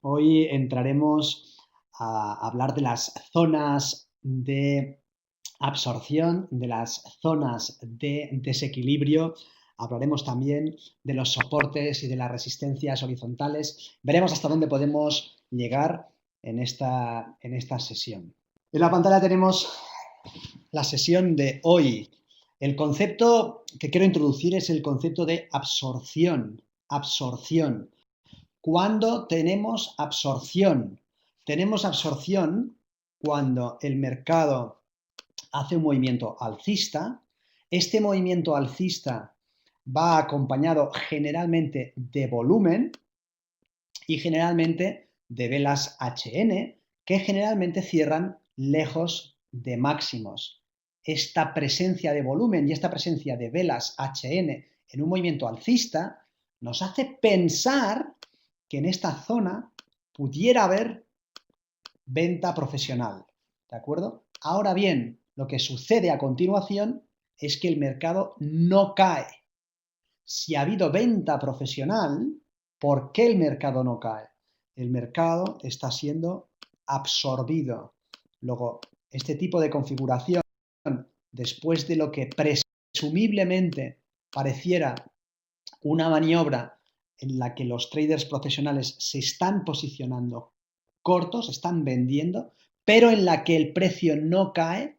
Hoy entraremos a hablar de las zonas de absorción, de las zonas de desequilibrio. Hablaremos también de los soportes y de las resistencias horizontales. Veremos hasta dónde podemos llegar en esta sesión. En la pantalla tenemos la sesión de hoy. El concepto que quiero introducir es el concepto de absorción. Absorción. ¿Cuándo tenemos absorción? Tenemos absorción cuando el mercado hace un movimiento alcista. Este movimiento alcista va acompañado generalmente de volumen y generalmente de velas HN que generalmente cierran lejos de máximos. Esta presencia de volumen y esta presencia de velas HN en un movimiento alcista nos hace pensar que en esta zona pudiera haber venta profesional, ¿de acuerdo? Ahora bien, lo que sucede a continuación es que el mercado no cae. Si ha habido venta profesional, ¿por qué el mercado no cae? El mercado está siendo absorbido. Luego, este tipo de configuración, después de lo que presumiblemente pareciera una maniobra en la que los traders profesionales se están posicionando cortos, están vendiendo, pero en la que el precio no cae,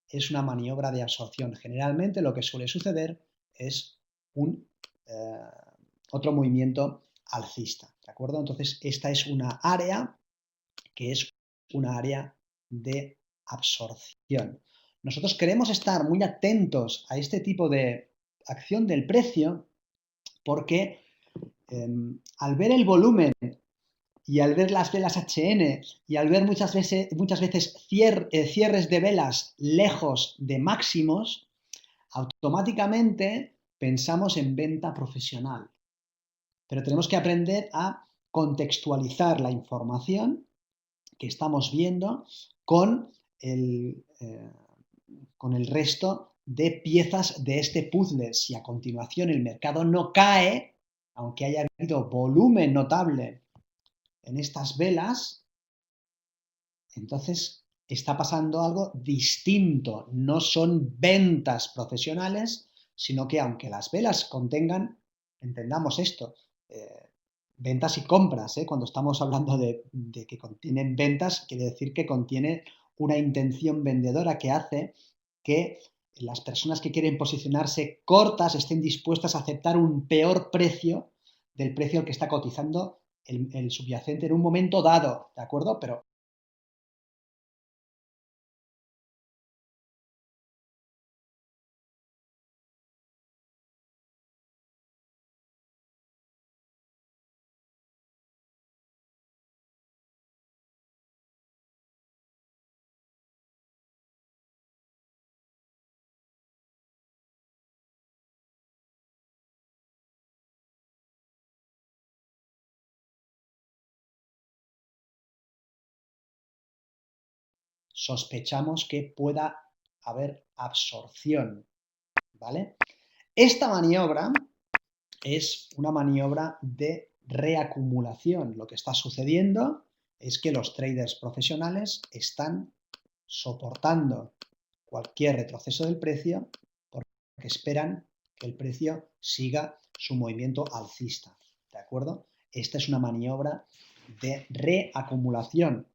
es una maniobra de absorción. Generalmente lo que suele suceder es un otro movimiento alcista, ¿de acuerdo? Entonces, esta es una área que es una área de absorción. Nosotros queremos estar muy atentos a este tipo de acción del precio porque al ver el volumen y al ver las velas HN y al ver muchas veces cierres de velas lejos de máximos, automáticamente pensamos en venta profesional. Pero tenemos que aprender a contextualizar la información que estamos viendo con el resto de piezas de este puzzle. Si a continuación el mercado no cae, aunque haya habido volumen notable en estas velas, entonces está pasando algo distinto. No son ventas profesionales, sino que aunque las velas contengan, entendamos esto, ventas y compras, cuando estamos hablando de que contienen ventas, quiere decir que contiene una intención vendedora que hace que las personas que quieren posicionarse cortas estén dispuestas a aceptar un peor precio del precio al que está cotizando el subyacente en un momento dado, ¿de acuerdo? Pero sospechamos que pueda haber absorción, ¿vale? Esta maniobra es una maniobra de reacumulación. Lo que está sucediendo es que los traders profesionales están soportando cualquier retroceso del precio porque esperan que el precio siga su movimiento alcista, ¿de acuerdo? Esta es una maniobra de reacumulación.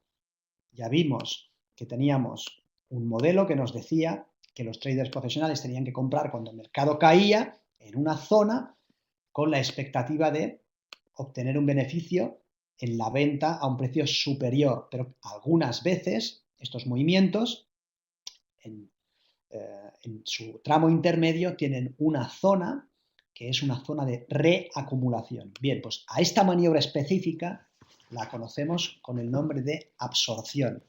Ya vimos que teníamos un modelo que nos decía que los traders profesionales tenían que comprar cuando el mercado caía en una zona con la expectativa de obtener un beneficio en la venta a un precio superior, pero algunas veces estos movimientos en su tramo intermedio tienen una zona que es una zona de reacumulación. Bien, pues a esta maniobra específica la conocemos con el nombre de absorción.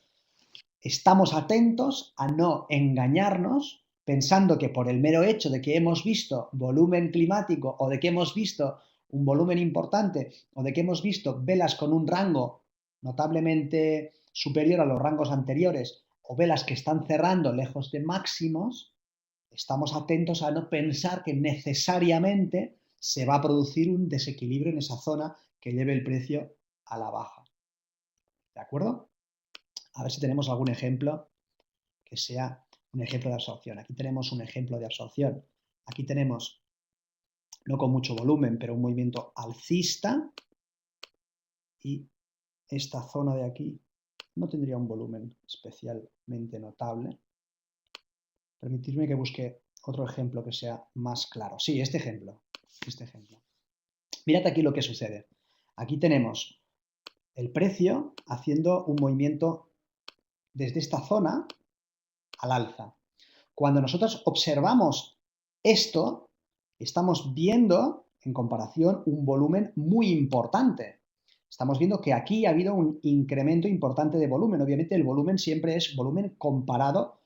Estamos atentos a no engañarnos pensando que por el mero hecho de que hemos visto volumen climático o de que hemos visto un volumen importante o de que hemos visto velas con un rango notablemente superior a los rangos anteriores o velas que están cerrando lejos de máximos, estamos atentos a no pensar que necesariamente se va a producir un desequilibrio en esa zona que lleve el precio a la baja. ¿De acuerdo? A ver si tenemos algún ejemplo que sea un ejemplo de absorción. Aquí tenemos un ejemplo de absorción. Aquí tenemos, no con mucho volumen, pero un movimiento alcista y esta zona de aquí no tendría un volumen especialmente notable. Permitidme que busque otro ejemplo que sea más claro. Sí, este ejemplo. Mirad aquí lo que sucede. Aquí tenemos el precio haciendo un movimiento desde esta zona al alza. Cuando nosotros observamos esto, estamos viendo, en comparación, un volumen muy importante. Estamos viendo que aquí ha habido un incremento importante de volumen. Obviamente el volumen siempre es volumen comparado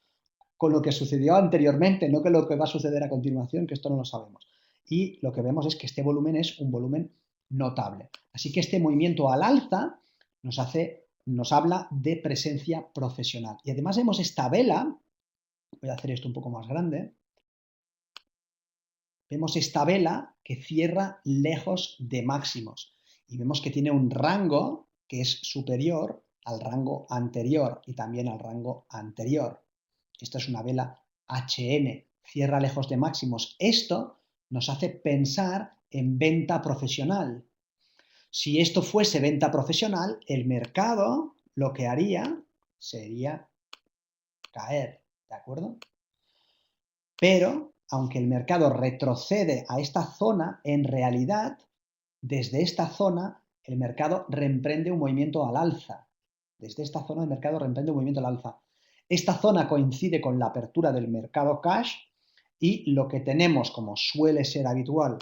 con lo que sucedió anteriormente, no con lo que va a suceder a continuación, que esto no lo sabemos. Y lo que vemos es que este volumen es un volumen notable. Así que este movimiento al alza nos habla de presencia profesional. Y además vemos esta vela, voy a hacer esto un poco más grande, vemos esta vela que cierra lejos de máximos y vemos que tiene un rango que es superior al rango anterior y también al rango anterior. Esto es una vela HN, cierra lejos de máximos. Esto nos hace pensar en venta profesional. Si esto fuese venta profesional, el mercado lo que haría sería caer, ¿de acuerdo? Pero, aunque el mercado retrocede a esta zona, en realidad, desde esta zona, el mercado reemprende un movimiento al alza. Desde esta zona, el mercado reemprende un movimiento al alza. Esta zona coincide con la apertura del mercado cash y lo que tenemos, como suele ser habitual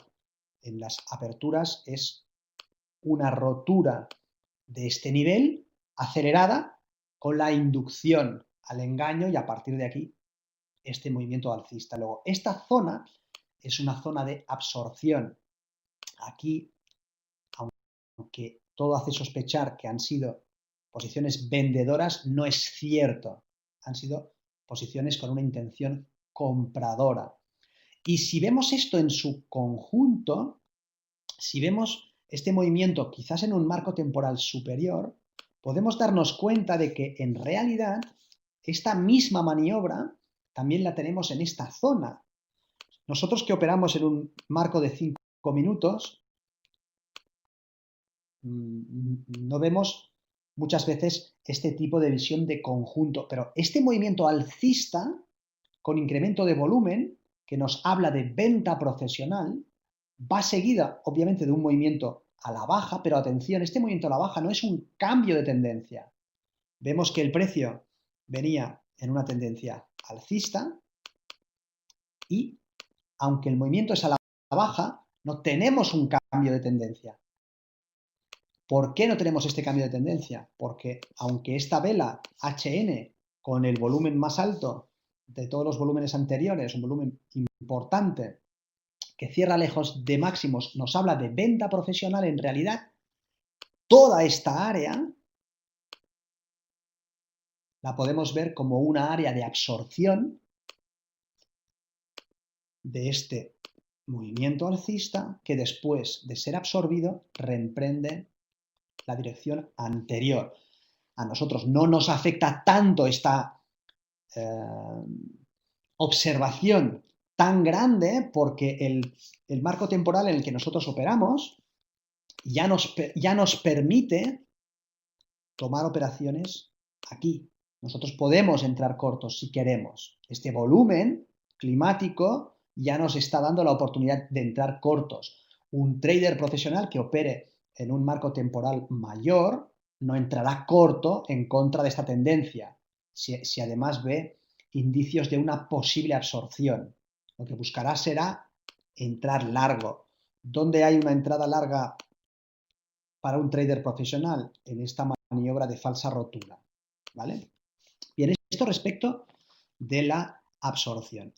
en las aperturas, es una rotura de este nivel acelerada con la inducción al engaño y a partir de aquí este movimiento alcista. Luego, esta zona es una zona de absorción. Aquí, aunque todo hace sospechar que han sido posiciones vendedoras, no es cierto. Han sido posiciones con una intención compradora. Y si vemos esto en su conjunto, si vemos este movimiento quizás en un marco temporal superior, podemos darnos cuenta de que en realidad esta misma maniobra también la tenemos en esta zona. Nosotros que operamos en un marco de 5 minutos, no vemos muchas veces este tipo de visión de conjunto, pero este movimiento alcista con incremento de volumen, que nos habla de venta profesional, va seguida obviamente de un movimiento a la baja, pero atención, este movimiento a la baja no es un cambio de tendencia. Vemos que el precio venía en una tendencia alcista y, aunque el movimiento es a la baja, no tenemos un cambio de tendencia. ¿Por qué no tenemos este cambio de tendencia? Porque aunque esta vela HN con el volumen más alto de todos los volúmenes anteriores, un volumen importante que cierra lejos de máximos, nos habla de venta profesional, en realidad toda esta área la podemos ver como una área de absorción de este movimiento alcista que después de ser absorbido reemprende la dirección anterior. A nosotros no nos afecta tanto esta observación tan grande porque el marco temporal en el que nosotros operamos ya nos permite tomar operaciones aquí. Nosotros podemos entrar cortos si queremos. Este volumen climático ya nos está dando la oportunidad de entrar cortos. Un trader profesional que opere en un marco temporal mayor no entrará corto en contra de esta tendencia, si además ve indicios de una posible absorción. Lo que buscará será entrar largo. ¿Dónde hay una entrada larga para un trader profesional? En esta maniobra de falsa rotura, ¿vale? Bien, esto respecto de la absorción.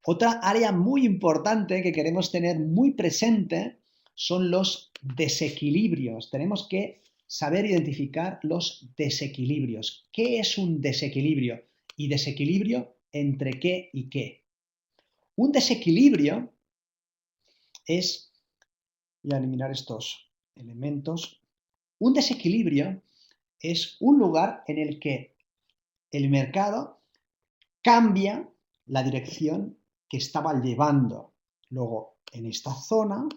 Otra área muy importante que queremos tener muy presente son los desequilibrios. Tenemos que saber identificar los desequilibrios. ¿Qué es un desequilibrio? ¿Y desequilibrio entre qué y qué? Un desequilibrio es, voy a eliminar estos elementos, Un desequilibrio es un lugar en el que el mercado cambia la dirección que estaba llevando. Luego, en esta zona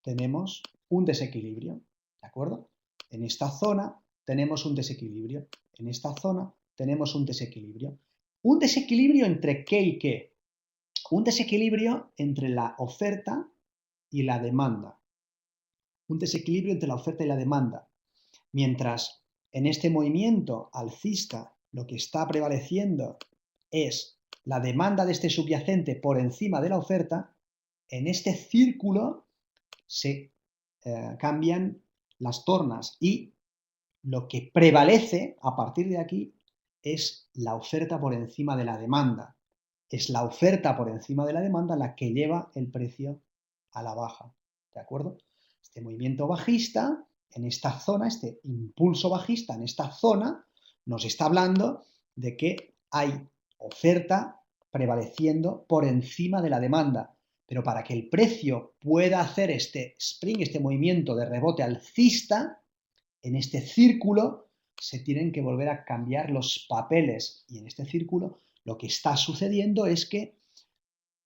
tenemos un desequilibrio, ¿de acuerdo? En esta zona tenemos un desequilibrio. En esta zona tenemos un desequilibrio. ¿Un desequilibrio entre qué y qué? Un desequilibrio entre la oferta y la demanda. Un desequilibrio entre la oferta y la demanda. Mientras en este movimiento alcista lo que está prevaleciendo es la demanda de este subyacente por encima de la oferta, en este círculo se cambian las tornas y lo que prevalece a partir de aquí es la oferta por encima de la demanda. Es la oferta por encima de la demanda la que lleva el precio a la baja. ¿De acuerdo? Este movimiento bajista, en esta zona, este impulso bajista en esta zona, nos está hablando de que hay oferta prevaleciendo por encima de la demanda. Pero para que el precio pueda hacer este spring, este movimiento de rebote alcista, en este círculo se tienen que volver a cambiar los papeles. Y en este círculo lo que está sucediendo es que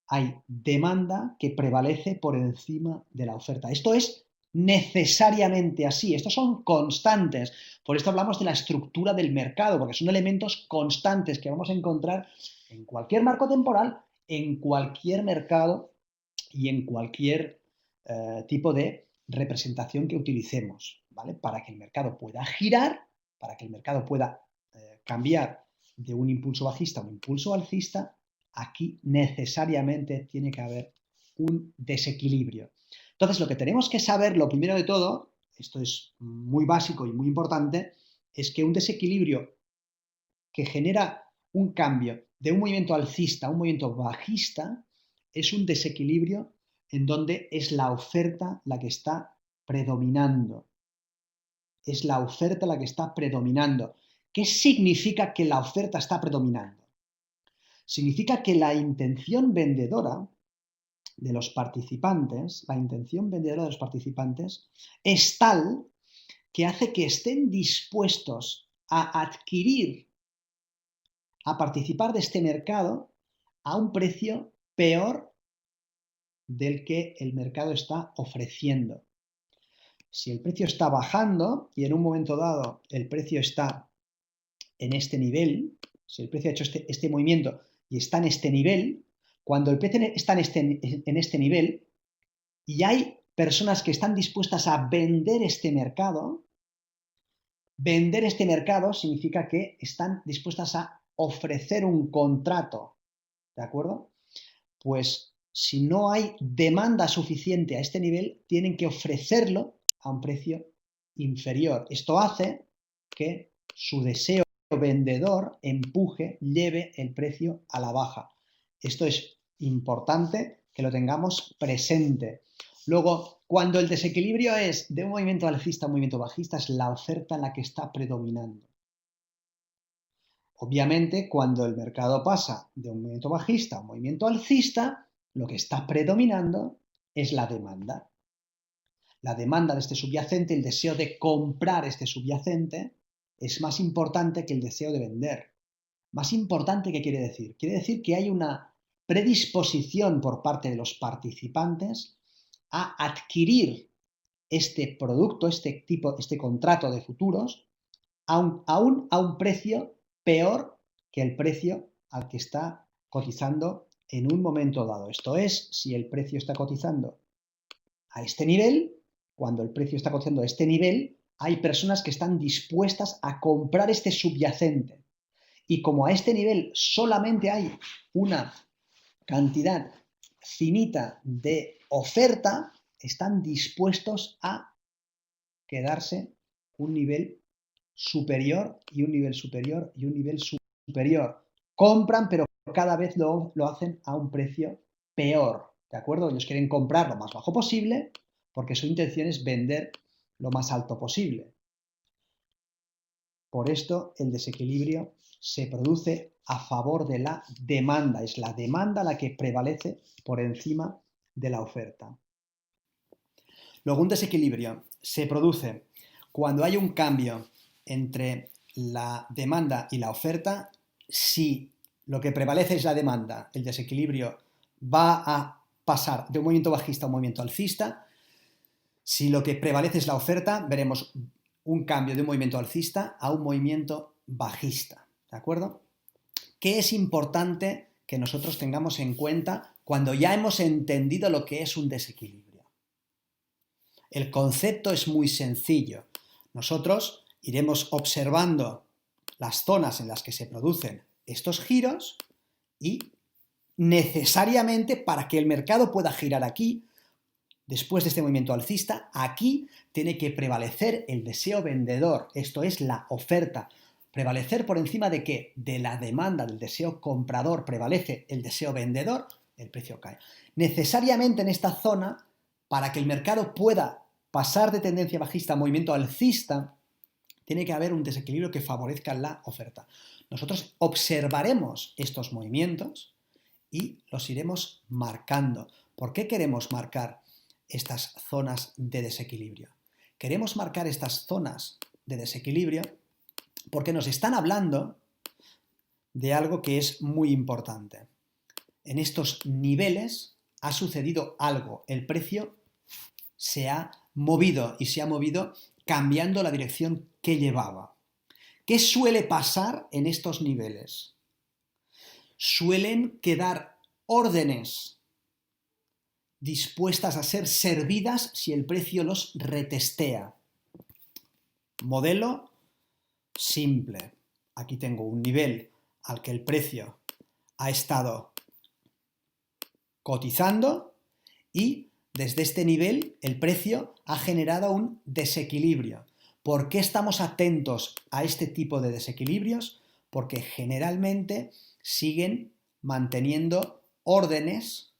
hay demanda que prevalece por encima de la oferta. Esto es necesariamente así, estos son constantes. Por esto hablamos de la estructura del mercado, porque son elementos constantes que vamos a encontrar en cualquier marco temporal, en cualquier mercado y en cualquier tipo de representación que utilicemos, ¿vale? Para que el mercado pueda girar, para que el mercado pueda cambiar de un impulso bajista a un impulso alcista, aquí necesariamente tiene que haber un desequilibrio. Entonces, lo que tenemos que saber, lo primero de todo, esto es muy básico y muy importante, es que un desequilibrio que genera un cambio de un movimiento alcista a un movimiento bajista es un desequilibrio en donde es la oferta la que está predominando. Es la oferta la que está predominando. ¿Qué significa que la oferta está predominando? Significa que la intención vendedora de los participantes, es tal que hace que estén dispuestos a adquirir, a participar de este mercado a un precio peor del que el mercado está ofreciendo. Si el precio está bajando y en un momento dado el precio está en este nivel, si el precio ha hecho este movimiento y está en este nivel, cuando el precio está en este nivel y hay personas que están dispuestas a vender este mercado significa que están dispuestas a ofrecer un contrato, ¿de acuerdo? Pues si no hay demanda suficiente a este nivel, tienen que ofrecerlo a un precio inferior. Esto hace que su deseo vendedor empuje, lleve el precio a la baja. Esto es importante que lo tengamos presente. Luego, cuando el desequilibrio es de un movimiento alcista a un movimiento bajista, es la oferta la que está predominando. Obviamente, cuando el mercado pasa de un movimiento bajista a un movimiento alcista, lo que está predominando es la demanda. La demanda de este subyacente, el deseo de comprar este subyacente, es más importante que el deseo de vender. Más importante, ¿qué quiere decir? Quiere decir que hay una predisposición por parte de los participantes a adquirir este producto, este contrato de futuros, aún a un precio peor que el precio al que está cotizando en un momento dado. Esto es, si el precio está cotizando a este nivel, cuando el precio está cotizando a este nivel, hay personas que están dispuestas a comprar este subyacente. Y como a este nivel solamente hay una cantidad finita de oferta, están dispuestos a quedarse un nivel superior y un nivel superior y un nivel superior. Compran, pero cada vez lo hacen a un precio peor, ¿de acuerdo? Ellos quieren comprar lo más bajo posible porque su intención es vender lo más alto posible. Por esto, el desequilibrio se produce a favor de la demanda. Es la demanda la que prevalece por encima de la oferta. Luego, un desequilibrio se produce cuando hay un cambio entre la demanda y la oferta, si lo que prevalece es la demanda, el desequilibrio va a pasar de un movimiento bajista a un movimiento alcista. Si lo que prevalece es la oferta, veremos un cambio de un movimiento alcista a un movimiento bajista, ¿de acuerdo? ¿Qué es importante que nosotros tengamos en cuenta cuando ya hemos entendido lo que es un desequilibrio? El concepto es muy sencillo. Nosotros iremos observando las zonas en las que se producen estos giros y necesariamente para que el mercado pueda girar aquí, después de este movimiento alcista, aquí tiene que prevalecer el deseo vendedor, esto es la oferta. Prevalecer por encima de qué? De la demanda, del deseo comprador, prevalece el deseo vendedor, el precio cae. Necesariamente en esta zona, para que el mercado pueda pasar de tendencia bajista a movimiento alcista, tiene que haber un desequilibrio que favorezca la oferta. Nosotros observaremos estos movimientos y los iremos marcando. ¿Por qué queremos marcar estas zonas de desequilibrio? Queremos marcar estas zonas de desequilibrio porque nos están hablando de algo que es muy importante. En estos niveles ha sucedido algo. El precio se ha movido y se ha movido cambiando la dirección que llevaba. ¿Qué suele pasar en estos niveles? Suelen quedar órdenes dispuestas a ser servidas si el precio los retestea. Modelo simple. Aquí tengo un nivel al que el precio ha estado cotizando y desde este nivel el precio ha generado un desequilibrio. ¿Por qué estamos atentos a este tipo de desequilibrios? Porque generalmente siguen manteniendo órdenes.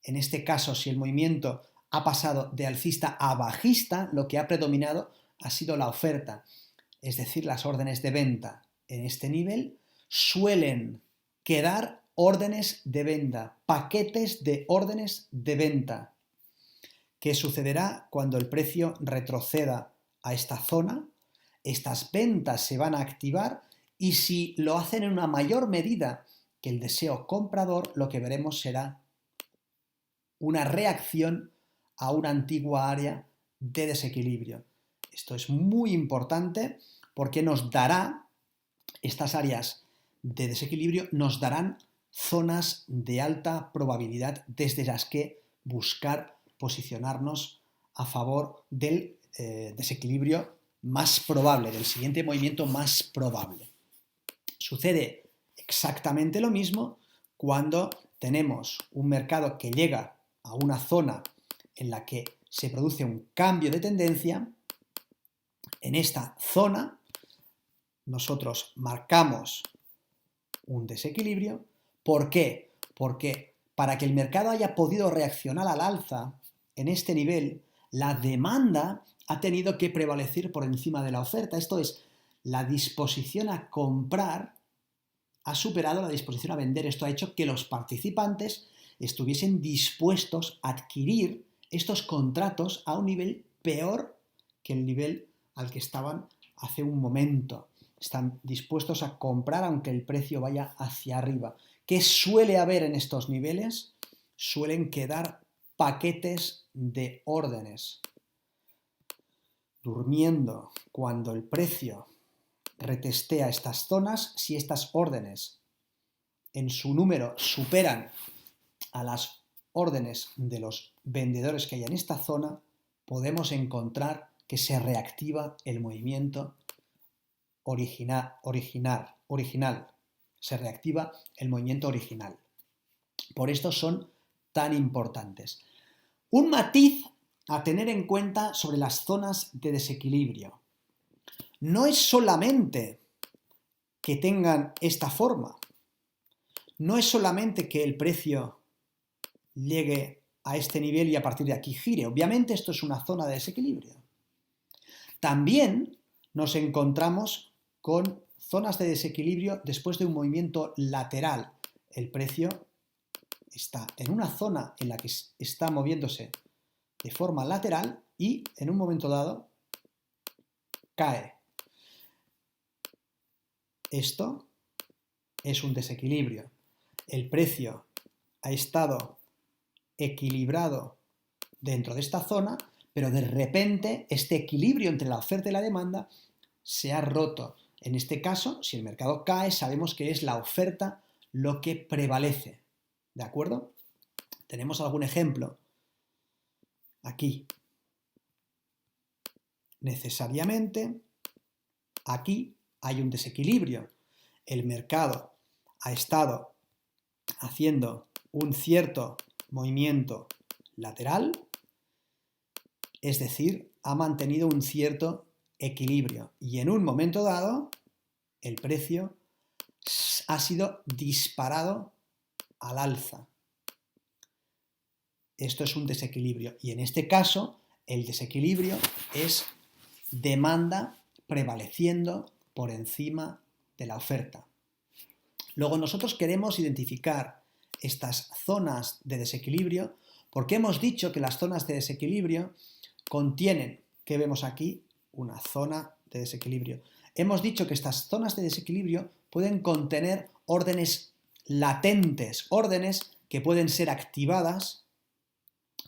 En este caso, si el movimiento ha pasado de alcista a bajista, lo que ha predominado ha sido la oferta, es decir, las órdenes de venta. En este nivel suelen quedar órdenes de venta, paquetes de órdenes de venta. ¿Qué sucederá cuando el precio retroceda a esta zona? Estas ventas se van a activar y si lo hacen en una mayor medida que el deseo comprador, lo que veremos será una reacción a una antigua área de desequilibrio. Esto es muy importante porque nos dará, estas áreas de desequilibrio nos darán zonas de alta probabilidad desde las que buscar posicionarnos a favor del desequilibrio más probable, del siguiente movimiento más probable. Sucede exactamente lo mismo cuando tenemos un mercado que llega a una zona en la que se produce un cambio de tendencia. En esta zona nosotros marcamos un desequilibrio. ¿Por qué? Porque para que el mercado haya podido reaccionar al alza en este nivel, la demanda ha tenido que prevalecer por encima de la oferta. Esto es, la disposición a comprar ha superado la disposición a vender. Esto ha hecho que los participantes estuviesen dispuestos a adquirir estos contratos a un nivel peor que el nivel al que estaban hace un momento. Están dispuestos a comprar aunque el precio vaya hacia arriba. ¿Qué suele haber en estos niveles? Suelen quedar paquetes de órdenes durmiendo cuando el precio retestea estas zonas. Si estas órdenes en su número superan a las órdenes de los vendedores que hay en esta zona, podemos encontrar que se reactiva el movimiento original. Se reactiva el movimiento original. Por esto son tan importantes. Un matiz a tener en cuenta sobre las zonas de desequilibrio. No es solamente que tengan esta forma, no es solamente que el precio llegue a este nivel y a partir de aquí gire. Obviamente esto es una zona de desequilibrio. También nos encontramos con zonas de desequilibrio después de un movimiento lateral. El precio está en una zona en la que está moviéndose de forma lateral y en un momento dado cae. Esto es un desequilibrio. El precio ha estado equilibrado dentro de esta zona, pero de repente este equilibrio entre la oferta y la demanda se ha roto. En este caso, si el mercado cae, sabemos que es la oferta lo que prevalece. ¿De acuerdo? ¿Tenemos algún ejemplo? Aquí. Necesariamente, aquí hay un desequilibrio. El mercado ha estado haciendo un cierto movimiento lateral, es decir, ha mantenido un cierto equilibrio. Y en un momento dado, el precio ha sido disparado al alza. Esto es un desequilibrio. Y en este caso, el desequilibrio es demanda prevaleciendo por encima de la oferta. Luego nosotros queremos identificar estas zonas de desequilibrio porque hemos dicho que las zonas de desequilibrio contienen, ¿qué vemos aquí? Una zona de desequilibrio. Hemos dicho que estas zonas de desequilibrio pueden contener órdenes latentes, órdenes que pueden ser activadas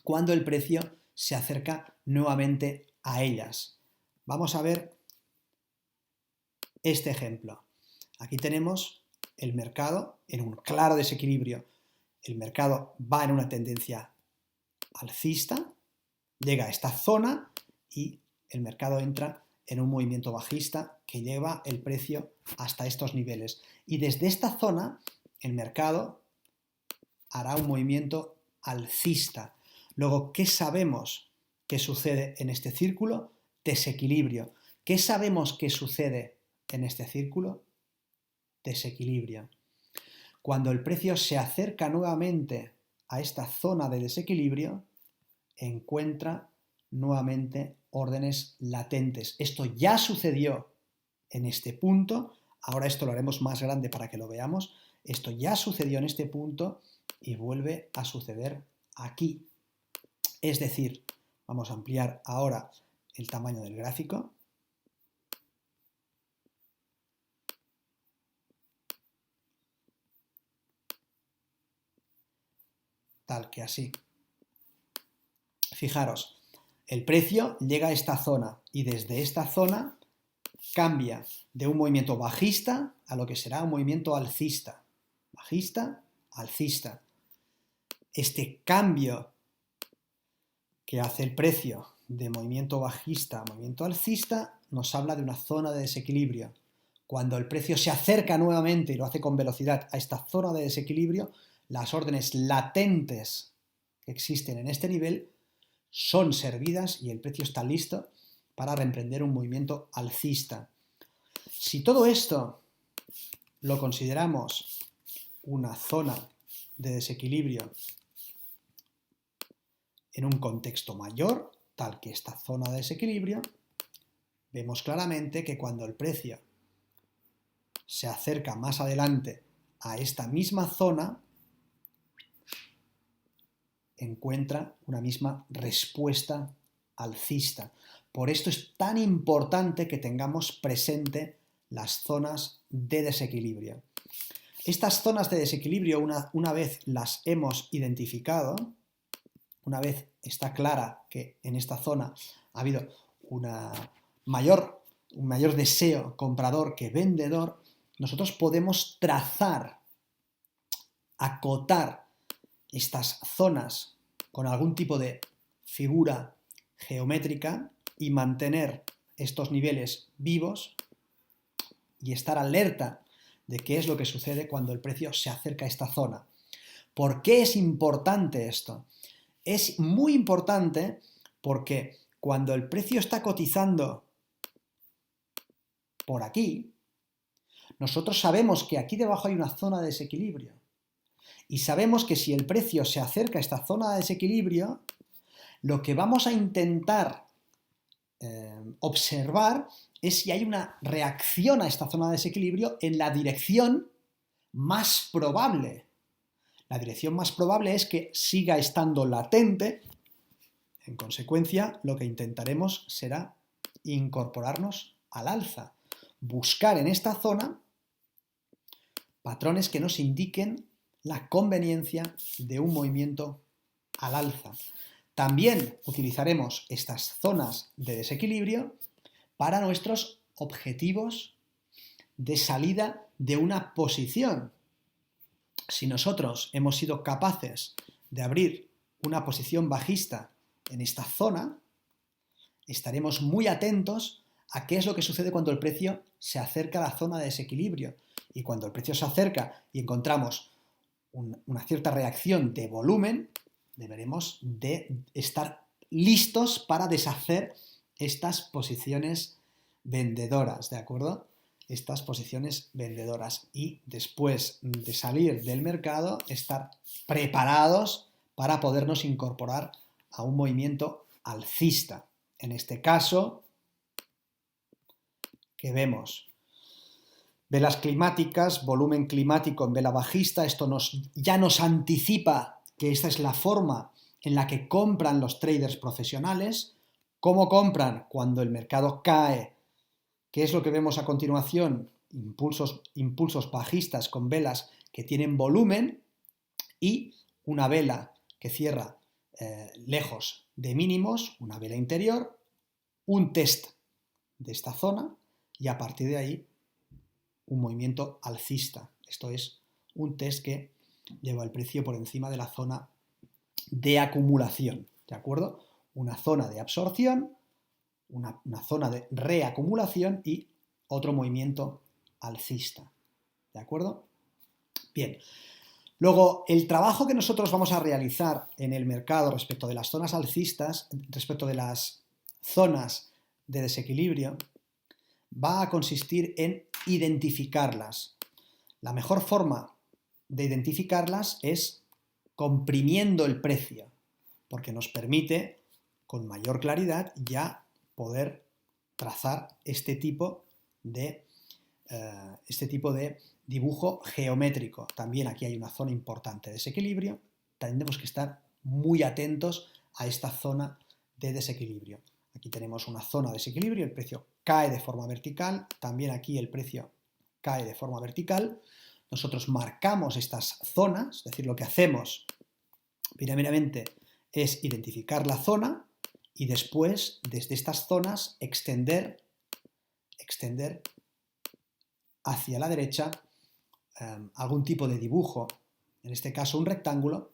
cuando el precio se acerca nuevamente a ellas. Vamos a ver este ejemplo. Aquí tenemos el mercado en un claro desequilibrio. El mercado va en una tendencia alcista, llega a esta zona y el mercado entra en un movimiento bajista que lleva el precio hasta estos niveles. Y desde esta zona el mercado hará un movimiento alcista. Luego, ¿qué sabemos que sucede en este círculo? Desequilibrio. ¿Qué sabemos que sucede en este círculo? Desequilibrio. Cuando el precio se acerca nuevamente a esta zona de desequilibrio, encuentra nuevamente órdenes latentes. Esto ya sucedió en este punto, ahora esto lo haremos más grande para que lo veamos. Esto ya sucedió en este punto y vuelve a suceder aquí. Es decir, vamos a ampliar ahora el tamaño del gráfico. Tal que así. Fijaros, el precio llega a esta zona y desde esta zona cambia de un movimiento bajista a lo que será un movimiento alcista. Bajista, alcista. Este cambio que hace el precio de movimiento bajista a movimiento alcista nos habla de una zona de desequilibrio. Cuando el precio se acerca nuevamente y lo hace con velocidad a esta zona de desequilibrio, las órdenes latentes que existen en este nivel son servidas y el precio está listo para reemprender un movimiento alcista. Si todo esto lo consideramos una zona de desequilibrio en un contexto mayor, tal que esta zona de desequilibrio, vemos claramente que cuando el precio se acerca más adelante a esta misma zona, encuentra una misma respuesta alcista. Por esto es tan importante que tengamos presente las zonas de desequilibrio. Estas zonas de desequilibrio, una vez las hemos identificado, una vez está clara que en esta zona ha habido un mayor deseo comprador que vendedor, nosotros podemos trazar, acotar estas zonas con algún tipo de figura geométrica y mantener estos niveles vivos y estar alerta de qué es lo que sucede cuando el precio se acerca a esta zona. ¿Por qué es importante esto? Es muy importante porque cuando el precio está cotizando por aquí, nosotros sabemos que aquí debajo hay una zona de desequilibrio. Y sabemos que si el precio se acerca a esta zona de desequilibrio, lo que vamos a intentar observar es si hay una reacción a esta zona de desequilibrio en la dirección más probable. La dirección más probable es que siga estando latente. En consecuencia, lo que intentaremos será incorporarnos al alza. Buscar en esta zona patrones que nos indiquen la conveniencia de un movimiento al alza. También utilizaremos estas zonas de desequilibrio para nuestros objetivos de salida de una posición. Si nosotros hemos sido capaces de abrir una posición bajista en esta zona, estaremos muy atentos a qué es lo que sucede cuando el precio se acerca a la zona de desequilibrio. Y cuando el precio se acerca y encontramos una cierta reacción de volumen, deberemos de estar listos para deshacer estas posiciones vendedoras, ¿de acuerdo? Estas posiciones vendedoras y después de salir del mercado estar preparados para podernos incorporar a un movimiento alcista. En este caso, ¿qué vemos? Velas climáticas, volumen climático en vela bajista, esto ya nos anticipa que esta es la forma en la que compran los traders profesionales. ¿Cómo compran? Cuando el mercado cae. ¿Qué es lo que vemos a continuación? Impulsos bajistas con velas que tienen volumen y una vela que cierra lejos de mínimos, una vela interior, un test de esta zona y a partir de ahí un movimiento alcista. Esto es un test que lleva el precio por encima de la zona de acumulación, ¿de acuerdo? Una zona de absorción, una zona de reacumulación y otro movimiento alcista, ¿de acuerdo? Bien, luego el trabajo que nosotros vamos a realizar en el mercado respecto de las zonas alcistas, respecto de las zonas de desequilibrio, va a consistir en identificarlas. La mejor forma de identificarlas es comprimiendo el precio, porque nos permite con mayor claridad ya poder trazar este tipo de dibujo geométrico. También aquí hay una zona importante de desequilibrio, tendremos que estar muy atentos a esta zona de desequilibrio. Aquí tenemos una zona de desequilibrio, el precio cae de forma vertical, también aquí el precio cae de forma vertical. Nosotros marcamos estas zonas, es decir, lo que hacemos primeramente es identificar la zona y después, desde estas zonas, extender hacia la derecha algún tipo de dibujo, en este caso un rectángulo,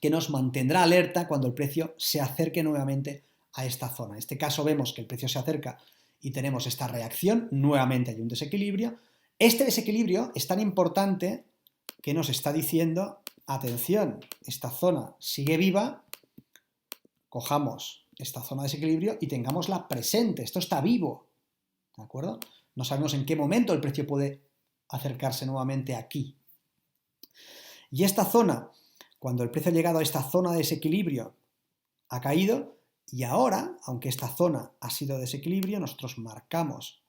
que nos mantendrá alerta cuando el precio se acerque nuevamente a esta zona. En este caso vemos que el precio se acerca y tenemos esta reacción, nuevamente hay un desequilibrio. Este desequilibrio es tan importante que nos está diciendo, atención, esta zona sigue viva, cojamos esta zona de desequilibrio y tengámosla presente, esto está vivo, ¿de acuerdo? No sabemos en qué momento el precio puede acercarse nuevamente aquí. Y esta zona, cuando el precio ha llegado a esta zona de desequilibrio, ha caído y ahora, aunque esta zona ha sido de desequilibrio, nosotros marcamos,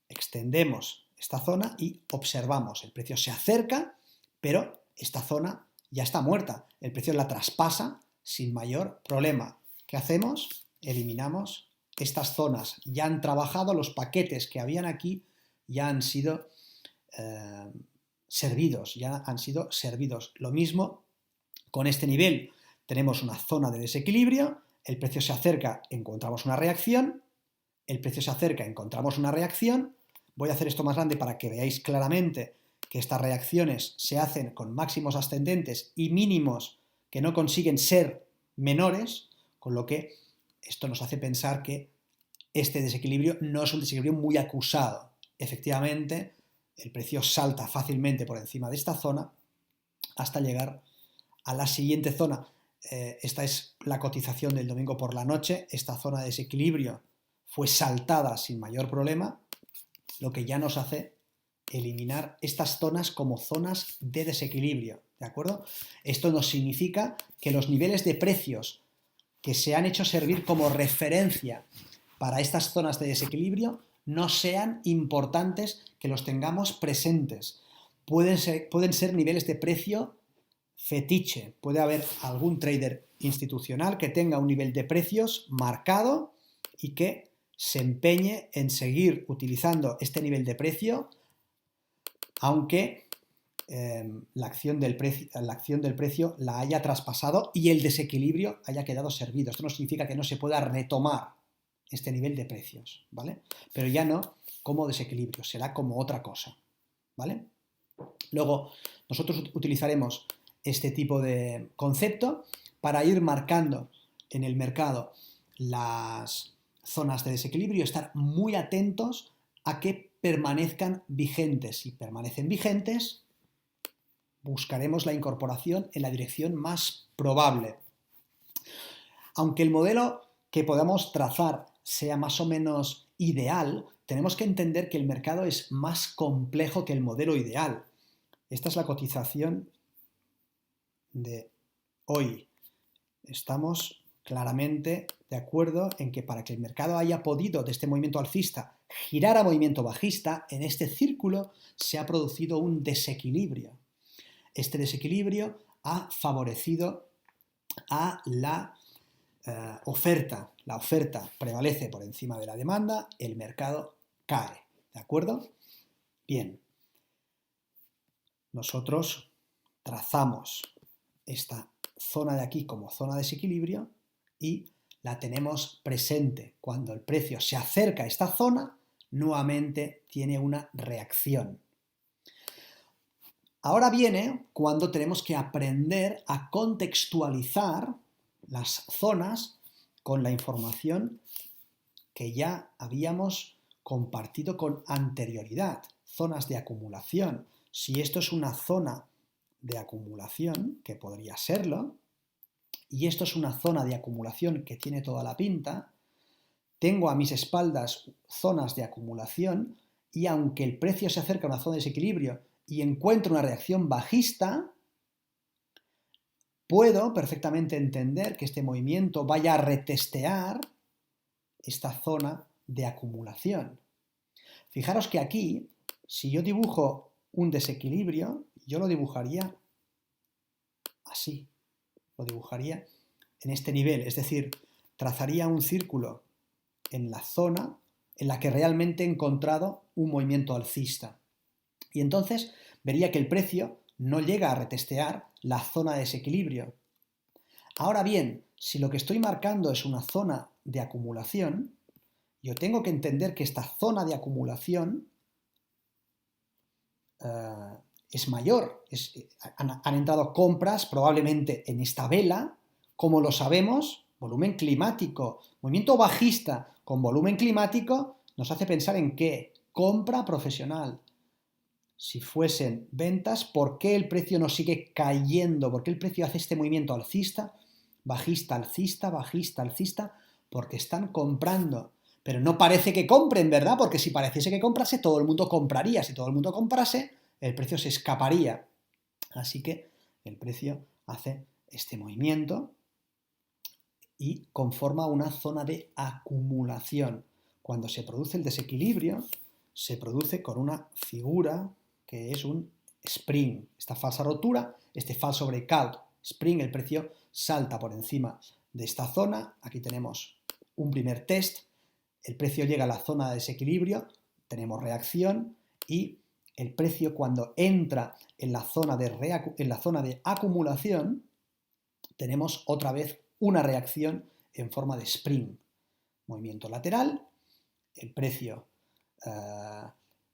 extendemos esta zona y observamos. El precio se acerca, pero esta zona ya está muerta. El precio la traspasa sin mayor problema. ¿Qué hacemos? Eliminamos estas zonas. Ya han trabajado, los paquetes que habían aquí ya han sido servidos, Lo mismo con este nivel. Tenemos una zona de desequilibrio, el precio se acerca, encontramos una reacción, el precio se acerca, encontramos una reacción. Voy a hacer esto más grande para que veáis claramente que estas reacciones se hacen con máximos ascendentes y mínimos que no consiguen ser menores, con lo que esto nos hace pensar que este desequilibrio no es un desequilibrio muy acusado. Efectivamente, el precio salta fácilmente por encima de esta zona hasta llegar a la siguiente zona. Esta es la cotización del domingo por la noche. Esta zona de desequilibrio fue saltada sin mayor problema, lo que ya nos hace eliminar estas zonas como zonas de desequilibrio, ¿de acuerdo? Esto nos significa que los niveles de precios que se han hecho servir como referencia para estas zonas de desequilibrio no sean importantes que los tengamos presentes. Pueden ser niveles de precio fetiche. Puede haber algún trader institucional que tenga un nivel de precios marcado y que se empeñe en seguir utilizando este nivel de precio, aunque la acción del precio la haya traspasado y el desequilibrio haya quedado servido. Esto no significa que no se pueda retomar este nivel de precios, ¿vale? Pero ya no como desequilibrio, será como otra cosa, ¿vale? Luego, nosotros utilizaremos este tipo de concepto para ir marcando en el mercado las zonas de desequilibrio y estar muy atentos a que permanezcan vigentes. Si permanecen vigentes, buscaremos la incorporación en la dirección más probable. Aunque el modelo que podamos trazar sea más o menos ideal, tenemos que entender que el mercado es más complejo que el modelo ideal. Esta es la cotización de hoy. Estamos claramente de acuerdo en que para que el mercado haya podido de este movimiento alcista girar a movimiento bajista, en este círculo se ha producido un desequilibrio. Este desequilibrio ha favorecido a la oferta. La oferta prevalece por encima de la demanda, el mercado cae. ¿De acuerdo? Bien. Nosotros trazamos esta zona de aquí como zona de desequilibrio y la tenemos presente. Cuando el precio se acerca a esta zona, nuevamente tiene una reacción. Ahora viene cuando tenemos que aprender a contextualizar las zonas con la información que ya habíamos compartido con anterioridad. Zonas de acumulación. Si esto es una zona de acumulación, que podría serlo, y esto es una zona de acumulación que tiene toda la pinta, tengo a mis espaldas zonas de acumulación y aunque el precio se acerca a una zona de desequilibrio y encuentro una reacción bajista, puedo perfectamente entender que este movimiento vaya a retestear esta zona de acumulación. Fijaros que aquí, si yo dibujo un desequilibrio, yo lo dibujaría así, lo dibujaría en este nivel, es decir, trazaría un círculo en la zona en la que realmente he encontrado un movimiento alcista. Y entonces vería que el precio no llega a retestear la zona de desequilibrio. Ahora bien, si lo que estoy marcando es una zona de acumulación, yo tengo que entender que esta zona de acumulación es mayor. Han entrado compras probablemente en esta vela, como lo sabemos, volumen climático, movimiento bajista con volumen climático nos hace pensar en qué, compra profesional. Si fuesen ventas, ¿por qué el precio no sigue cayendo? ¿Por qué el precio hace este movimiento alcista, bajista, alcista, bajista, alcista? Porque están comprando. Pero no parece que compren, ¿verdad? Porque si pareciese que comprase, todo el mundo compraría. Si todo el mundo comprase, el precio se escaparía. Así que el precio hace este movimiento y conforma una zona de acumulación. Cuando se produce el desequilibrio, se produce con una figura que es un spring. Esta falsa rotura, este falso breakout spring, el precio salta por encima de esta zona. Aquí tenemos un primer test. El precio llega a la zona de desequilibrio, tenemos reacción y el precio cuando entra en la zona de acumulación tenemos otra vez una reacción en forma de spring. Movimiento lateral, el precio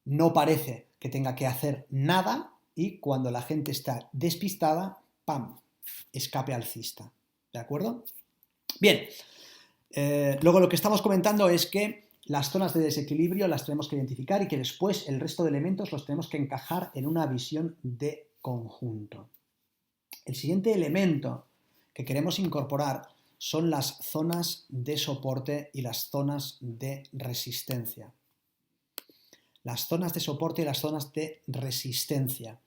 no parece que tenga que hacer nada y cuando la gente está despistada, ¡pam!, escape alcista. ¿De acuerdo? Bien. Luego lo que estamos comentando es que las zonas de desequilibrio las tenemos que identificar y que después el resto de elementos los tenemos que encajar en una visión de conjunto. El siguiente elemento que queremos incorporar son las zonas de soporte y las zonas de resistencia. Las zonas de soporte y las zonas de resistencia.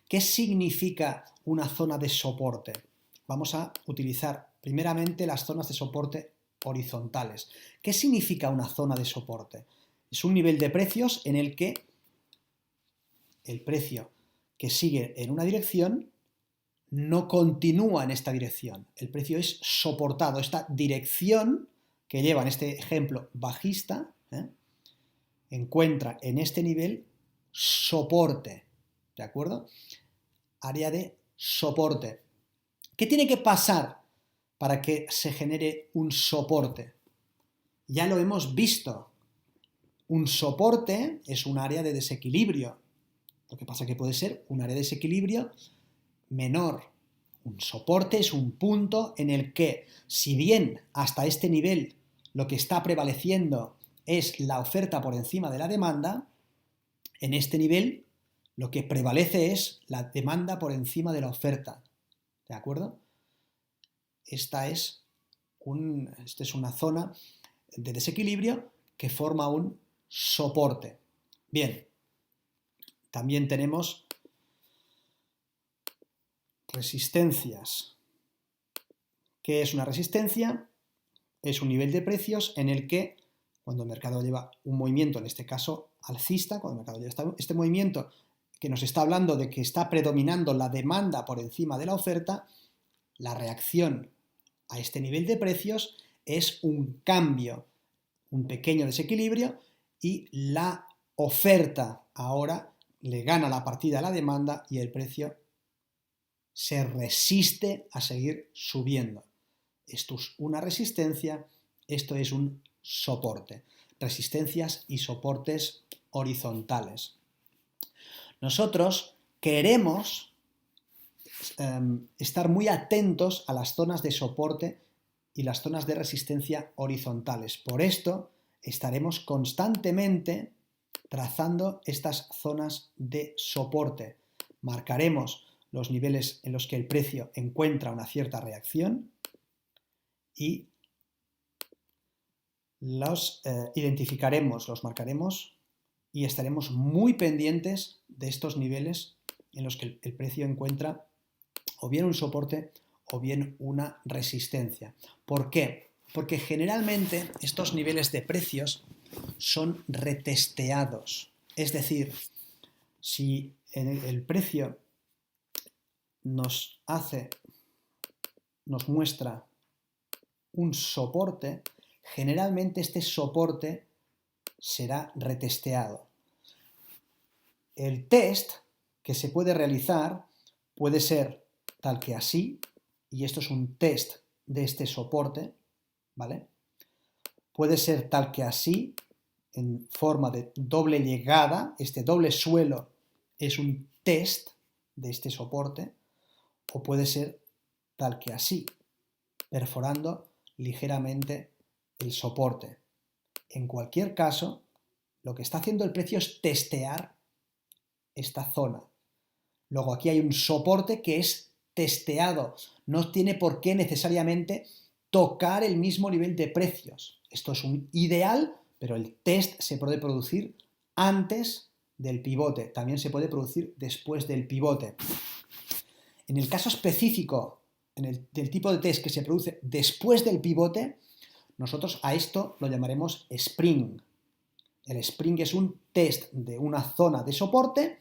¿Qué significa una zona de soporte? Vamos a utilizar primeramente las zonas de soporte horizontales. ¿Qué significa una zona de soporte? Es un nivel de precios en el que el precio que sigue en una dirección no continúa en esta dirección. El precio es soportado. Esta dirección que lleva en este ejemplo bajista, encuentra en este nivel soporte, ¿de acuerdo? Área de soporte. ¿Qué tiene que pasar para que se genere un soporte? Ya lo hemos visto. Un soporte es un área de desequilibrio. Lo que pasa es que puede ser un área de desequilibrio menor. Un soporte es un punto en el que, si bien hasta este nivel lo que está prevaleciendo es la oferta por encima de la demanda, en este nivel lo que prevalece es la demanda por encima de la oferta. ¿De acuerdo? Esta es una zona de desequilibrio que forma un soporte. Bien, también tenemos resistencias. ¿Qué es una resistencia? Es un nivel de precios en el que, cuando el mercado lleva un movimiento, en este caso alcista, cuando el mercado lleva este movimiento que nos está hablando de que está predominando la demanda por encima de la oferta, la reacción a este nivel de precios es un cambio, un pequeño desequilibrio, y la oferta ahora le gana la partida a la demanda y el precio se resiste a seguir subiendo. Esto es una resistencia, esto es un soporte. Resistencias y soportes horizontales. Nosotros queremos estar muy atentos a las zonas de soporte y las zonas de resistencia horizontales. Por esto estaremos constantemente trazando estas zonas de soporte. Marcaremos los niveles en los que el precio encuentra una cierta reacción y los identificaremos, los marcaremos y estaremos muy pendientes de estos niveles en los que el precio encuentra o bien un soporte o bien una resistencia. ¿Por qué? Porque generalmente estos niveles de precios son retesteados. Es decir, si el precio nos muestra un soporte, generalmente este soporte será retesteado. El test que se puede realizar puede ser tal que así, y esto es un test de este soporte, ¿vale? Puede ser tal que así, en forma de doble llegada, este doble suelo es un test de este soporte, o puede ser tal que así, perforando ligeramente el soporte. En cualquier caso, lo que está haciendo el precio es testear esta zona. Luego aquí hay un soporte que es testeado. No tiene por qué necesariamente tocar el mismo nivel de precios. Esto es un ideal, pero el test se puede producir antes del pivote. También se puede producir después del pivote. En el caso específico del tipo de test que se produce después del pivote, nosotros a esto lo llamaremos spring. El spring es un test de una zona de soporte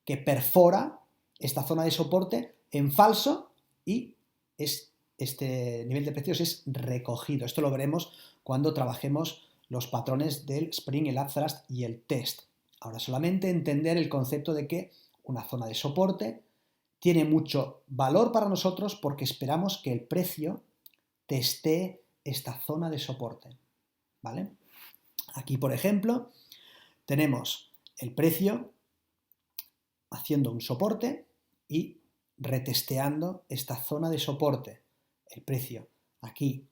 que perfora esta zona de soporte en falso y este nivel de precios es recogido. Esto lo veremos cuando trabajemos los patrones del spring, el upthrust y el test. Ahora solamente entender el concepto de que una zona de soporte tiene mucho valor para nosotros porque esperamos que el precio testee esta zona de soporte, ¿vale? Aquí, por ejemplo, tenemos el precio haciendo un soporte y retesteando esta zona de soporte. El precio aquí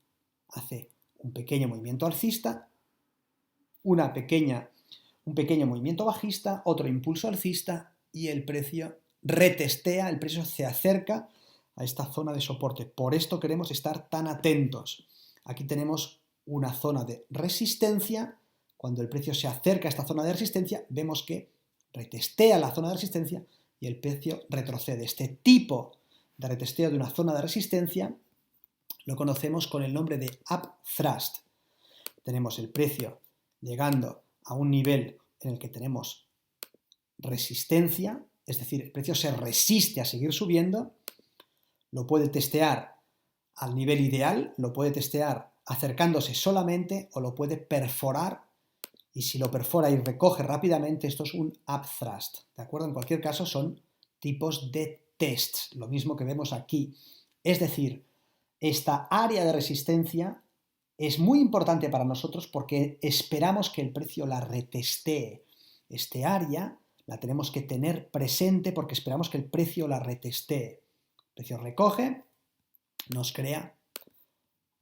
hace un pequeño movimiento alcista, un pequeño movimiento bajista, otro impulso alcista y el precio retestea, el precio se acerca a esta zona de soporte. Por esto queremos estar tan atentos. Aquí tenemos una zona de resistencia. Cuando el precio se acerca a esta zona de resistencia, vemos que retestea la zona de resistencia y el precio retrocede. Este tipo de retesteo de una zona de resistencia lo conocemos con el nombre de upthrust. Tenemos el precio llegando a un nivel en el que tenemos resistencia, es decir, el precio se resiste a seguir subiendo, lo puede testear al nivel ideal, lo puede testear acercándose solamente o lo puede perforar, y si lo perfora y recoge rápidamente, esto es un upthrust, ¿de acuerdo? En cualquier caso son tipos de tests, lo mismo que vemos aquí. Es decir, esta área de resistencia es muy importante para nosotros porque esperamos que el precio la retestee. Este área la tenemos que tener presente porque esperamos que el precio la retestee. El precio recoge, nos crea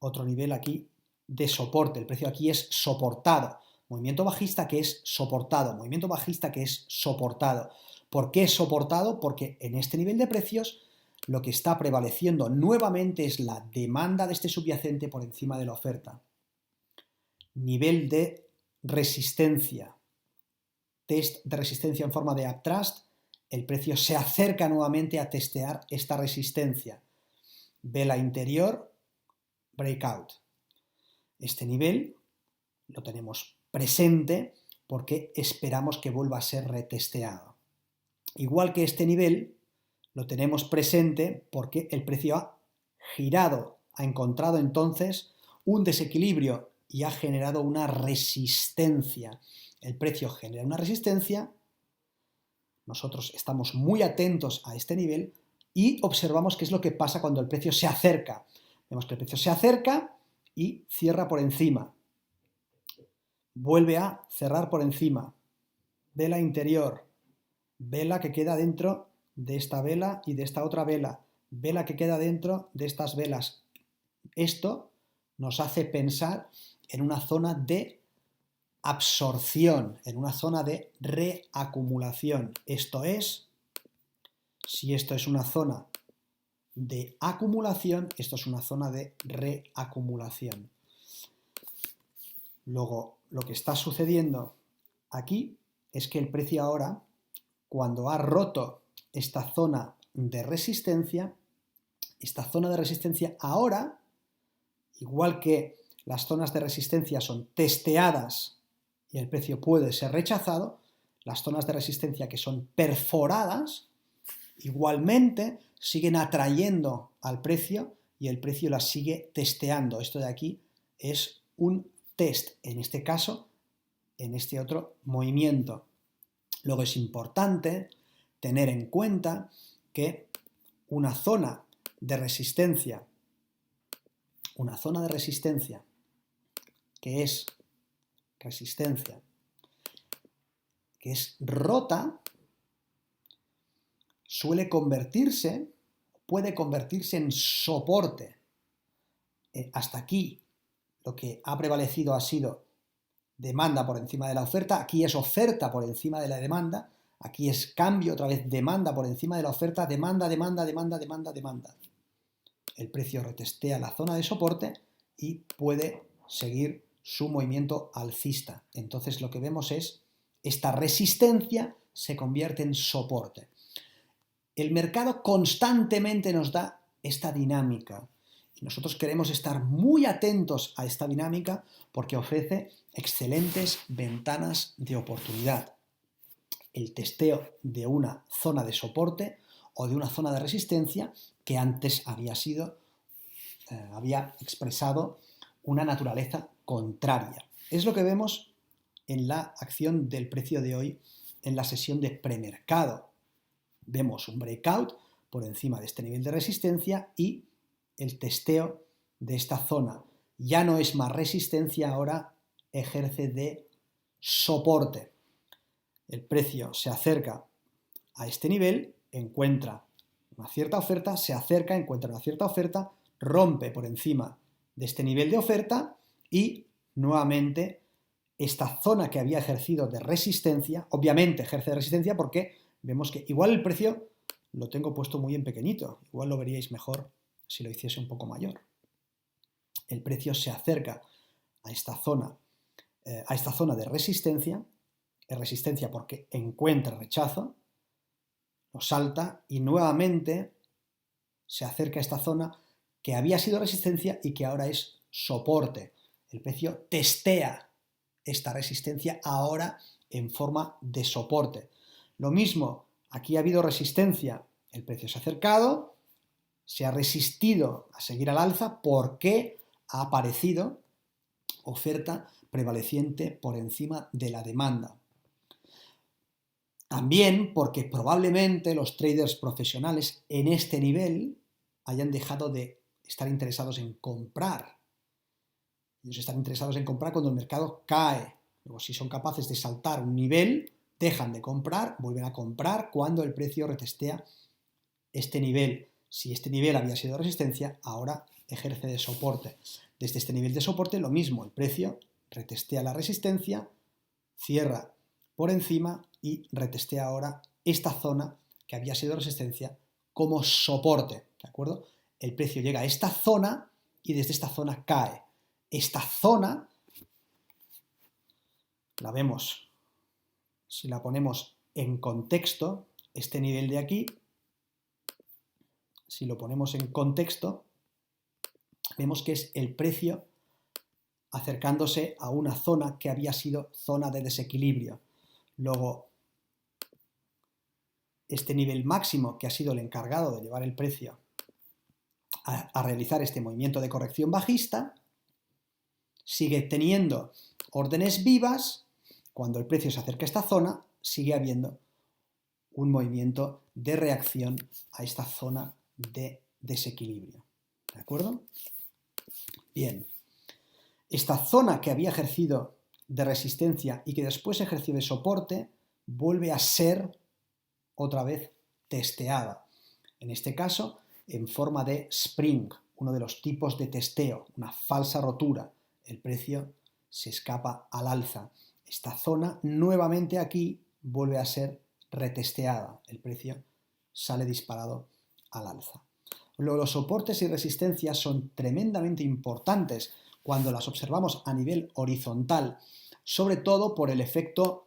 otro nivel aquí de soporte. El precio aquí es soportado. Movimiento bajista que es soportado. Movimiento bajista que es soportado. ¿Por qué es soportado? Porque en este nivel de precios lo que está prevaleciendo nuevamente es la demanda de este subyacente por encima de la oferta. Nivel de resistencia. Test de resistencia en forma de uptrust. El precio se acerca nuevamente a testear esta resistencia. Vela interior, breakout. Este nivel lo tenemos presente porque esperamos que vuelva a ser retesteado. Igual que este nivel lo tenemos presente porque el precio ha girado, ha encontrado entonces un desequilibrio y ha generado una resistencia. El precio genera una resistencia, nosotros estamos muy atentos a este nivel y observamos qué es lo que pasa cuando el precio se acerca. Vemos que el precio se acerca y cierra por encima. Vuelve a cerrar por encima. Vela interior. Vela que queda dentro de esta vela y de esta otra vela. Vela que queda dentro de estas velas. Esto nos hace pensar en una zona de absorción, en una zona de reacumulación. Esto es, si esto es una zona de acumulación, esto es una zona de reacumulación. Luego, lo que está sucediendo aquí es que el precio ahora, cuando ha roto esta zona de resistencia ahora, igual que las zonas de resistencia son testeadas y el precio puede ser rechazado, las zonas de resistencia que son perforadas igualmente siguen atrayendo al precio y el precio las sigue testeando. Esto de aquí es un test, en este caso, en este otro movimiento. Luego es importante tener en cuenta que una zona de resistencia que es rota, puede convertirse en soporte. Hasta aquí lo que ha prevalecido ha sido demanda por encima de la oferta, aquí es oferta por encima de la demanda, aquí es cambio, otra vez demanda por encima de la oferta, demanda. El precio retestea la zona de soporte y puede seguir su movimiento alcista. Entonces lo que vemos es esta resistencia se convierte en soporte. El mercado constantemente nos da esta dinámica y nosotros queremos estar muy atentos a esta dinámica porque ofrece excelentes ventanas de oportunidad. El testeo de una zona de soporte o de una zona de resistencia que antes había expresado una naturaleza contraria. Es lo que vemos en la acción del precio de hoy en la sesión de premercado. Vemos un breakout por encima de este nivel de resistencia y el testeo de esta zona. Ya no es más resistencia, ahora ejerce de soporte. El precio se acerca a este nivel, encuentra una cierta oferta, se acerca, encuentra una cierta oferta, rompe por encima de este nivel de oferta y nuevamente esta zona que había ejercido de resistencia, obviamente ejerce de resistencia porque vemos que igual el precio lo tengo puesto muy en pequeñito, igual lo veríais mejor si lo hiciese un poco mayor. El precio se acerca a esta zona de resistencia porque encuentra rechazo, lo salta y nuevamente se acerca a esta zona que había sido resistencia y que ahora es soporte. El precio testea esta resistencia ahora en forma de soporte. Lo mismo, aquí ha habido resistencia, el precio se ha acercado, se ha resistido a seguir al alza porque ha aparecido oferta prevaleciente por encima de la demanda. También porque probablemente los traders profesionales en este nivel hayan dejado de estar interesados en comprar. Ellos están interesados en comprar cuando el mercado cae. Luego, si son capaces de saltar un nivel, dejan de comprar, vuelven a comprar cuando el precio retestea este nivel. Si este nivel había sido resistencia, ahora ejerce de soporte. Desde este nivel de soporte, lo mismo, el precio retestea la resistencia, cierra por encima y retestea ahora esta zona que había sido resistencia como soporte, ¿de acuerdo? El precio llega a esta zona y desde esta zona cae. Esta zona la vemos, si la ponemos en contexto, este nivel de aquí, si lo ponemos en contexto, vemos que es el precio acercándose a una zona que había sido zona de desequilibrio. Luego, este nivel máximo que ha sido el encargado de llevar el precio a realizar este movimiento de corrección bajista, sigue teniendo órdenes vivas. Cuando el precio se acerca a esta zona, sigue habiendo un movimiento de reacción a esta zona de desequilibrio. ¿De acuerdo? Bien. Esta zona que había ejercido de resistencia y que después ejerció de soporte, vuelve a ser otra vez testeada. En este caso, en forma de spring, uno de los tipos de testeo, una falsa rotura. El precio se escapa al alza. Esta zona nuevamente aquí vuelve a ser retesteada. El precio sale disparado al alza. Luego, los soportes y resistencias son tremendamente importantes cuando las observamos a nivel horizontal, sobre todo por el efecto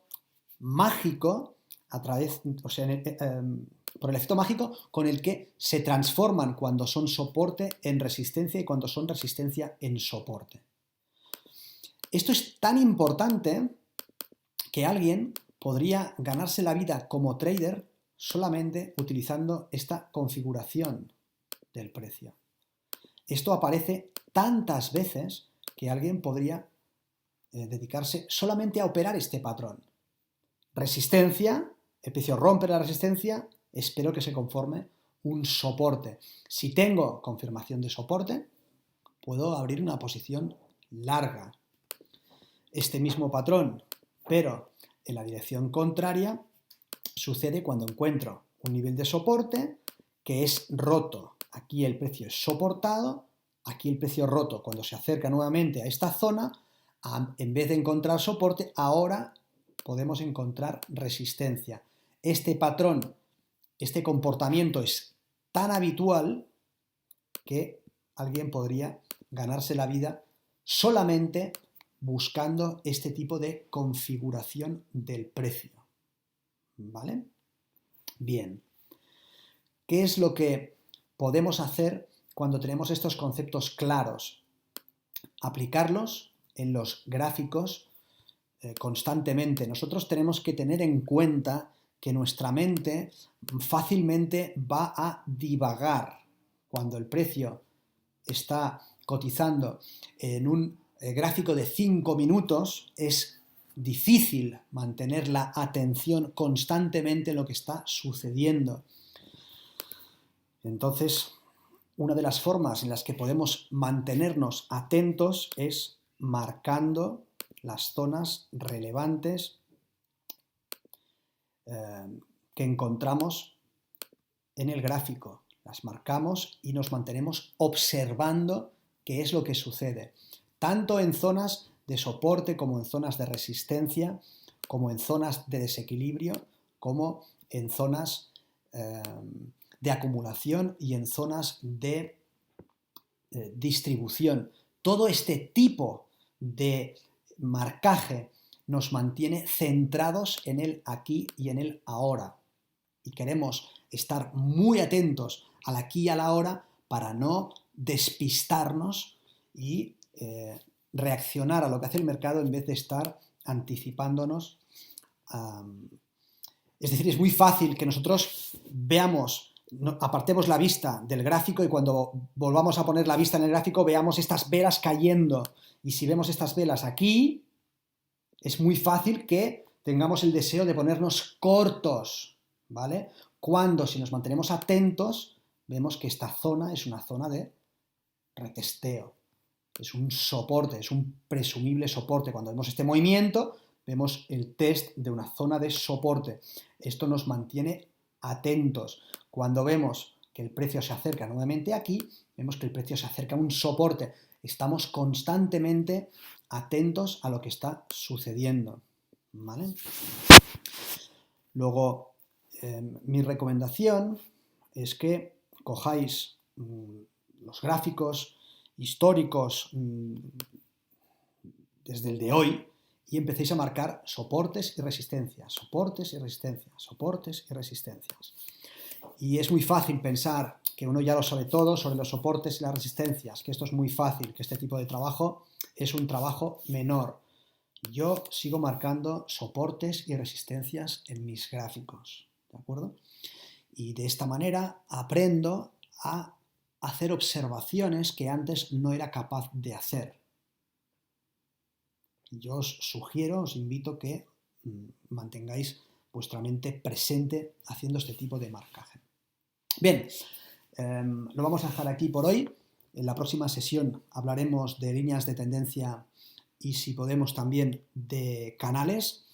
mágico por el efecto mágico con el que se transforman cuando son soporte en resistencia y cuando son resistencia en soporte. Esto es tan importante que alguien podría ganarse la vida como trader solamente utilizando esta configuración del precio. Esto aparece tantas veces que alguien podría dedicarse solamente a operar este patrón. Resistencia, el precio rompe la resistencia, espero que se conforme un soporte. Si tengo confirmación de soporte, puedo abrir una posición larga. Este mismo patrón, pero en la dirección contraria, sucede cuando encuentro un nivel de soporte que es roto. Aquí el precio es soportado, aquí el precio roto. Cuando se acerca nuevamente a esta zona, en vez de encontrar soporte, ahora podemos encontrar resistencia. Este patrón, este comportamiento es tan habitual que alguien podría ganarse la vida solamente buscando este tipo de configuración del precio. ¿Vale? Bien. ¿Qué es lo que podemos hacer cuando tenemos estos conceptos claros? Aplicarlos en los gráficos constantemente. Nosotros tenemos que tener en cuenta que nuestra mente fácilmente va a divagar. Cuando el precio está cotizando en un gráfico de 5 minutos, es difícil mantener la atención constantemente en lo que está sucediendo. Entonces, una de las formas en las que podemos mantenernos atentos es marcando las zonas relevantes que encontramos en el gráfico. Las marcamos y nos mantenemos observando qué es lo que sucede, tanto en zonas de soporte como en zonas de resistencia, como en zonas de desequilibrio, como en zonas de acumulación y en zonas de distribución. Todo este tipo de marcaje nos mantiene centrados en el aquí y en el ahora. Y queremos estar muy atentos al aquí y a la ahora para no despistarnos y reaccionar a lo que hace el mercado en vez de estar anticipándonos. Es decir, es muy fácil que nosotros veamos apartemos la vista del gráfico y cuando volvamos a poner la vista en el gráfico veamos estas velas cayendo. Y si vemos estas velas aquí, es muy fácil que tengamos el deseo de ponernos cortos, ¿vale? Cuando, si nos mantenemos atentos, vemos que esta zona es una zona de retesteo. Es un soporte, es un presumible soporte. Cuando vemos este movimiento, vemos el test de una zona de soporte. Esto nos mantiene atentos. Cuando vemos que el precio se acerca nuevamente aquí, vemos que el precio se acerca a un soporte. Estamos constantemente atentos a lo que está sucediendo, ¿vale? Luego, mi recomendación es que cojáis los gráficos históricos desde el de hoy y empecéis a marcar soportes y resistencias, soportes y resistencias, soportes y resistencias. Y es muy fácil pensar que uno ya lo sabe todo sobre los soportes y las resistencias, que esto es muy fácil, que este tipo de trabajo es un trabajo menor. Yo sigo marcando soportes y resistencias en mis gráficos, ¿de acuerdo? Y de esta manera aprendo a hacer observaciones que antes no era capaz de hacer. Yo os sugiero, os invito que mantengáis vuestra mente presente haciendo este tipo de marcaje. Bien, lo vamos a dejar aquí por hoy. En la próxima sesión hablaremos de líneas de tendencia y, si podemos, también de canales.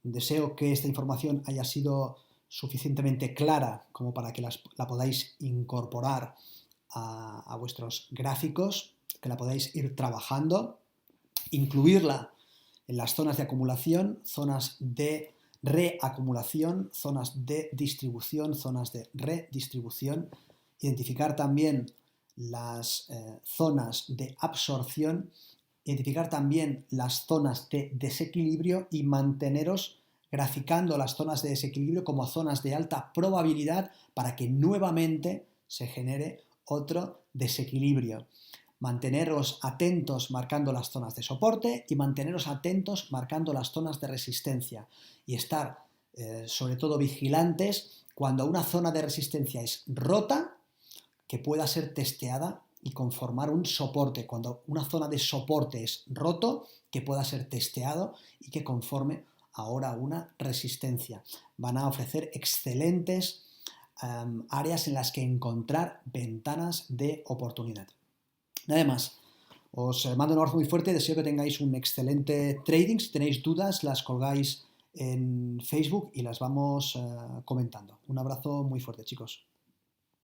Deseo que esta información haya sido suficientemente clara como para que la podáis incorporar a vuestros gráficos, que la podáis ir trabajando, incluirla en las zonas de acumulación, zonas de reacumulación, zonas de distribución, zonas de redistribución, identificar también las zonas de absorción, identificar también las zonas de desequilibrio y manteneros graficando las zonas de desequilibrio como zonas de alta probabilidad para que nuevamente se genere otro desequilibrio. Manteneros atentos marcando las zonas de soporte y manteneros atentos marcando las zonas de resistencia y estar sobre todo vigilantes cuando una zona de resistencia es rota, que pueda ser testeada y conformar un soporte. Cuando una zona de soporte es roto, que pueda ser testeado y que conforme ahora una resistencia. Van a ofrecer excelentes áreas en las que encontrar ventanas de oportunidad. Nada más, os mando un abrazo muy fuerte, deseo que tengáis un excelente trading. Si tenéis dudas, las colgáis en Facebook y las vamos comentando. Un abrazo muy fuerte, chicos.